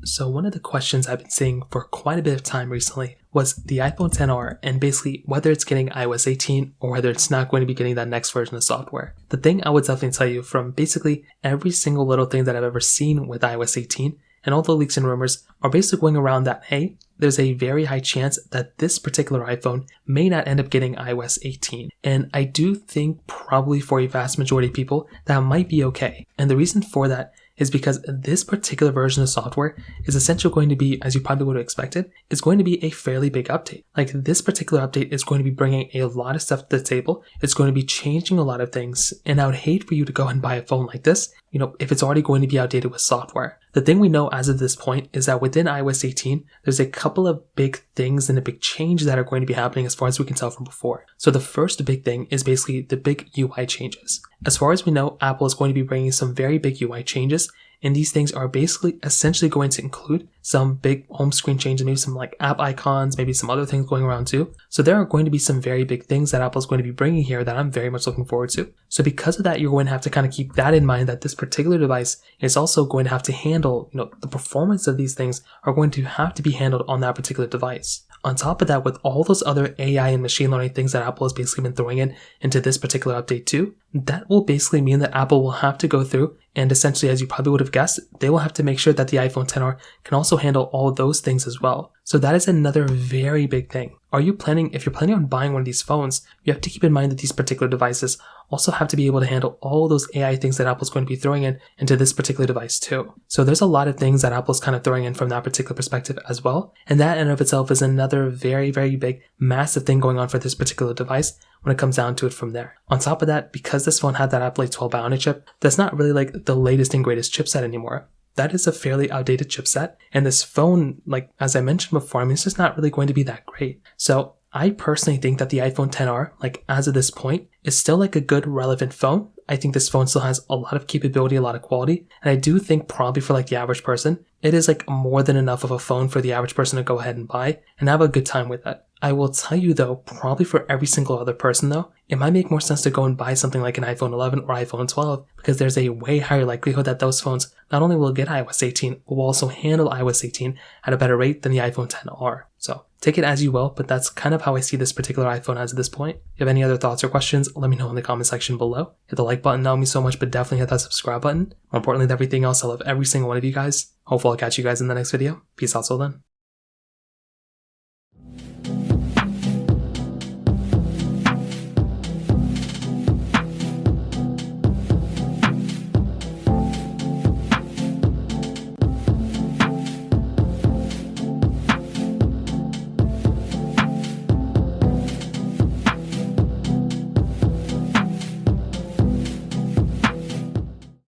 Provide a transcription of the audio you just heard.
So one of the questions I've been seeing for quite a bit of time recently was the iPhone XR and basically whether it's getting iOS 18 or whether it's not going to be getting that next version of software. The thing I would definitely tell you from basically every single little thing that I've ever seen with iOS 18 and all the leaks and rumors are basically going around that, hey, there's a very high chance that this particular iPhone may not end up getting iOS 18. And I do think probably for a vast majority of people that might be okay. And the reason for that is because this particular version of software is essentially going to be, as you probably would have expected, is going to be a fairly big update. Like this particular update is going to be bringing a lot of stuff to the table. It's going to be changing a lot of things. And I would hate for you to go and buy a phone like this, if it's already going to be outdated with software. The thing we know as of this point is that within iOS 18, there's a couple of big things and a big change that are going to be happening as far as we can tell from before. So the first big thing is basically the big UI changes. As far as we know, Apple is going to be bringing some very big UI changes, and these things are basically essentially going to include some big home screen changes, maybe some like app icons, maybe some other things going around too. So there are going to be some very big things that Apple is going to be bringing here that I'm very much looking forward to. So because of that, you're going to have to kind of keep that in mind, that this particular device is also going to have to handle, the performance of these things are going to have to be handled on that particular device. On top of that, with all those other AI and machine learning things that Apple has basically been throwing into this particular update too, that will basically mean that Apple will have to go through and essentially, as you probably would have guessed, they will have to make sure that the iPhone XR can also handle all of those things as well. So that is another very big thing. If you're planning on buying one of these phones, you have to keep in mind that these particular devices also have to be able to handle all those AI things that Apple's going to be throwing into this particular device too. So there's a lot of things that Apple's kind of throwing in from that particular perspective as well. And that in and of itself is another very, very big, massive thing going on for this particular device when it comes down to it from there. On top of that, because this phone had that Apple A12 Bionic chip, that's not really like the latest and greatest chipset anymore. That is a fairly outdated chipset. And this phone, like as I mentioned before, it's just not really going to be that great. So I personally think that the iPhone XR, like as of this point, is still like a good relevant phone. I think this phone still has a lot of capability, a lot of quality. And I do think probably for like the average person, it is like more than enough of a phone for the average person to go ahead and buy and have a good time with it. I will tell you though, probably for every single other person though, it might make more sense to go and buy something like an iPhone 11 or iPhone 12 because there's a way higher likelihood that those phones not only will get iOS 18, but will also handle iOS 18 at a better rate than the iPhone XR. So take it as you will, but that's kind of how I see this particular iPhone as of this point. If you have any other thoughts or questions, let me know in the comment section below. Hit the like button, that would mean so much, but definitely hit that subscribe button. More importantly than everything else, I love every single one of you guys. Hopefully I'll catch you guys in the next video. Peace out till then.